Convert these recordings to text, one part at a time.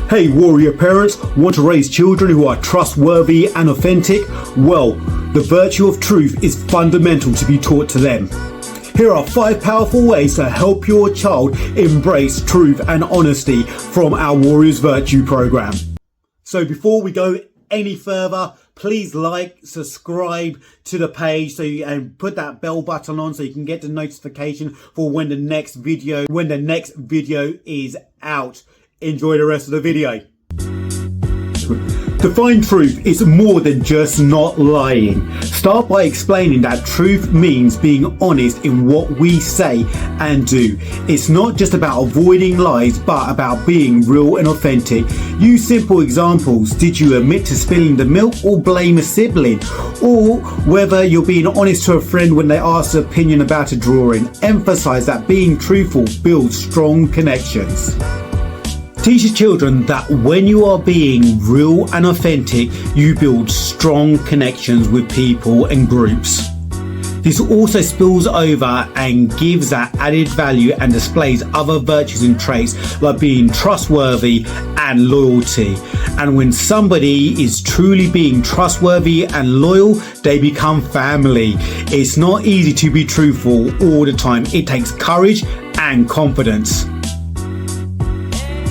Hey warrior parents, want to raise children who are trustworthy and authentic? Well, the virtue of truth is fundamental to be taught to them. Here are 5 powerful ways to help your child embrace truth and honesty from our Warriors Virtue program. So before we go any further, please like, subscribe to the page and put that bell button on so you can get the notification for when the next video is out. Enjoy the rest of the video. Define truth is more than just not lying. Start by explaining that truth means being honest in what we say and do. It's not just about avoiding lies, but about being real and authentic. Use simple examples. Did you admit to spilling the milk or blame a sibling? Or whether you're being honest to a friend when they ask an opinion about a drawing. Emphasize that being truthful builds strong connections. Teach your children that when you are being real and authentic, you build strong connections with people and groups. This also spills over and gives that added value and displays other virtues and traits like being trustworthy and loyalty. And when somebody is truly being trustworthy and loyal, they become family. It's not easy to be truthful all the time. It takes courage and confidence.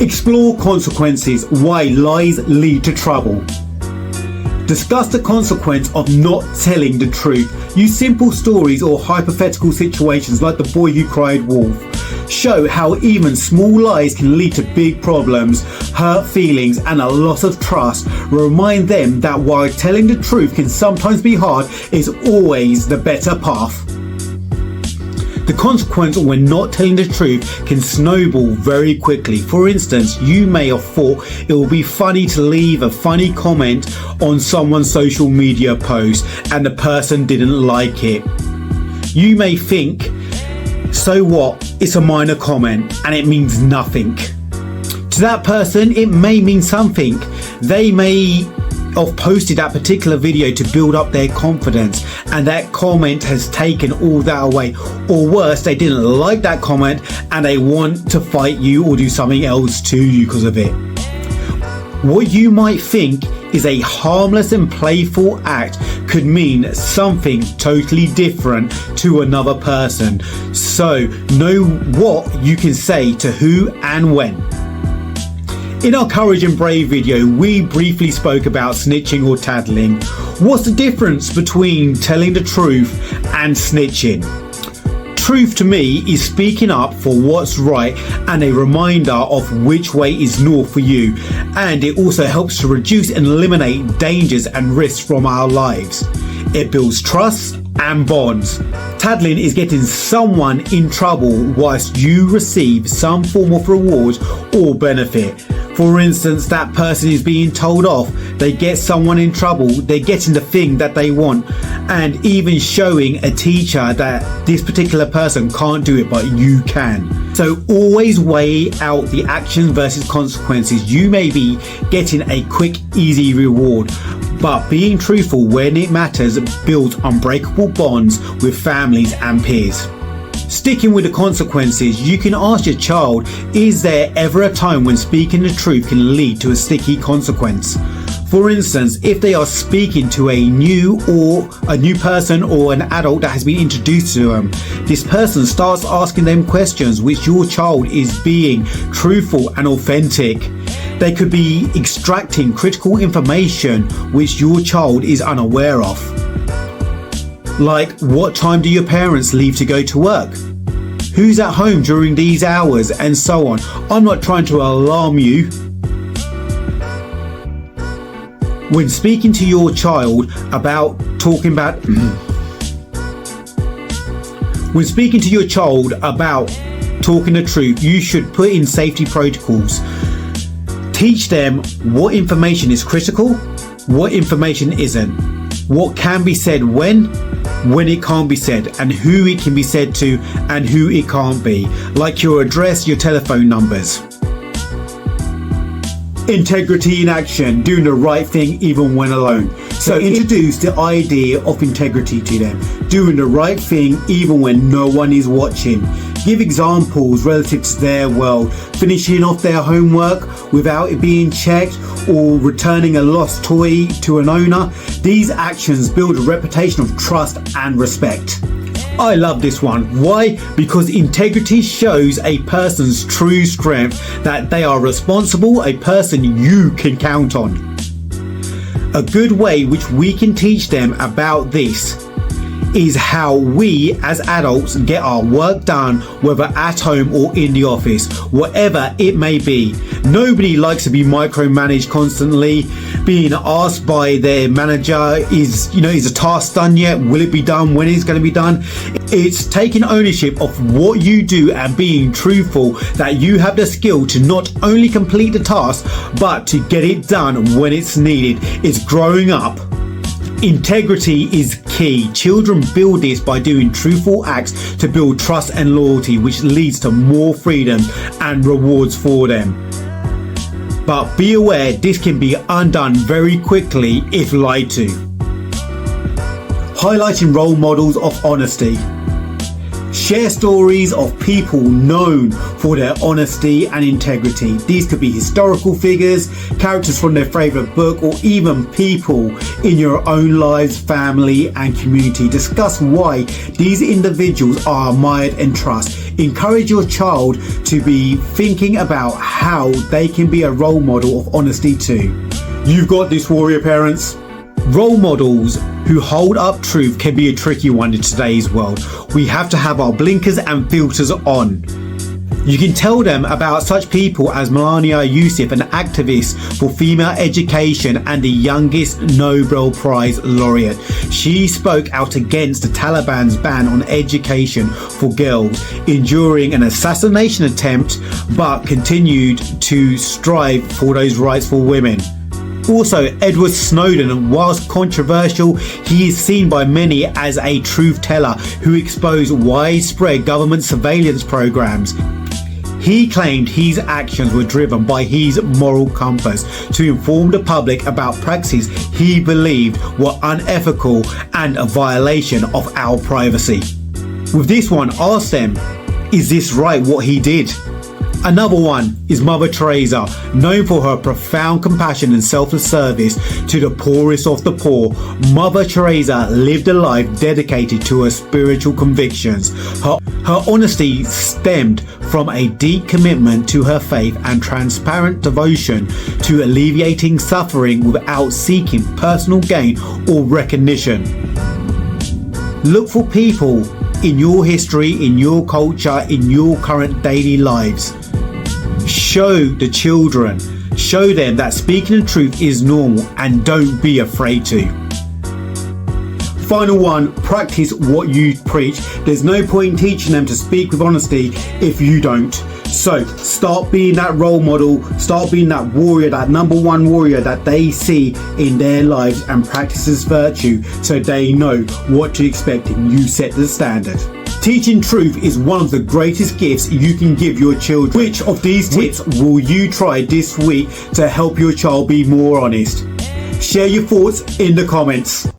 Explore consequences, why lies lead to trouble. Discuss the consequence of not telling the truth. Use simple stories or hypothetical situations like the boy who cried wolf. Show how even small lies can lead to big problems, hurt feelings and a loss of trust. Remind them that while telling the truth can sometimes be hard, it's always the better path. The consequence when not telling the truth can snowball very quickly. For instance, you may have thought it would be funny to leave a funny comment on someone's social media post and the person didn't like it. You may think, so what? It's a minor comment and it means nothing. To that person, it may mean something. They may have posted that particular video to build up their confidence, and that comment has taken all that away. Or worse, they didn't like that comment and they want to fight you or do something else to you because of it. What you might think is a harmless and playful act could mean something totally different to another person. So know what you can say to who and when. In our Courage and Brave video, we briefly spoke about snitching or tattling. What's the difference between telling the truth and snitching? Truth to me is speaking up for what's right and a reminder of which way is north for you. And it also helps to reduce and eliminate dangers and risks from our lives. It builds trust and bonds. Tattling is getting someone in trouble whilst you receive some form of reward or benefit. For instance, that person is being told off, they get someone in trouble, they're getting the thing that they want, and even showing a teacher that this particular person can't do it but you can. So always weigh out the actions versus consequences. You may be getting a quick, easy reward, but being truthful when it matters builds unbreakable bonds with families and peers. Sticking with the consequences, you can ask your child, is there ever a time when speaking the truth can lead to a sticky consequence? For instance, if they are speaking to a new person or an adult that has been introduced to them, this person starts asking them questions which your child is being truthful and authentic. They could be extracting critical information which your child is unaware of. Like, what time do your parents leave to go to work? Who's at home during these hours? And so on. I'm not trying to alarm you. When speaking to your child about talking about the truth, you should put in safety protocols. Teach them what information is critical, what information isn't, what can be said when it can't be said, and who it can be said to and who it can't be, like your address, your telephone numbers. Integrity in action, doing the right thing even when alone. So introduce the idea of integrity to them, doing the right thing even when no one is watching. Give examples relative to their world, finishing off their homework without it being checked, or returning a lost toy to an owner. These actions build a reputation of trust and respect. I love this one. Why? Because integrity shows a person's true strength, that they are responsible, a person you can count on. A good way which we can teach them about this is how we as adults get our work done, whether at home or in the office, whatever it may be. Nobody likes to be micromanaged constantly, being asked by their manager, is a task done yet? Will it be done? When is it going to be done? It's taking ownership of what you do and being truthful that you have the skill to not only complete the task, but to get it done when it's needed. It's growing up. Integrity is key. Children build this by doing truthful acts to build trust and loyalty, which leads to more freedom and rewards for them. But be aware, this can be undone very quickly if lied to. Highlighting role models of honesty. Share stories of people known for their honesty and integrity. These could be historical figures, characters from their favourite book, or even people in your own lives, family and community. Discuss why these individuals are admired and trusted. Encourage your child to be thinking about how they can be a role model of honesty too. You've got this, warrior parents. Role models who hold up truth can be a tricky one in today's world. We have to have our blinkers and filters on. You can tell them about such people as Melania Yousaf, an activist for female education and the youngest Nobel Prize laureate. She spoke out against the Taliban's ban on education for girls, enduring an assassination attempt, but continued to strive for those rights for women. Also, Edward Snowden, whilst controversial, he is seen by many as a truth teller who exposed widespread government surveillance programs. He claimed his actions were driven by his moral compass to inform the public about practices he believed were unethical and a violation of our privacy. With this one, ask them, is this right what he did? Another one is Mother Teresa, known for her profound compassion and selfless service to the poorest of the poor. Mother Teresa lived a life dedicated to her spiritual convictions. Her honesty stemmed from a deep commitment to her faith and transparent devotion to alleviating suffering without seeking personal gain or recognition. Look for people in your history, in your culture, in your current daily lives. Show the children, show them that speaking the truth is normal and don't be afraid to. Final one, practice what you preach. There's no point in teaching them to speak with honesty if you don't. So start being that role model, start being that warrior, that number one warrior that they see in their lives, and practice this virtue so they know what to expect and you set the standard. Teaching truth is one of the greatest gifts you can give your children. Which of these tips will you try this week to help your child be more honest? Share your thoughts in the comments.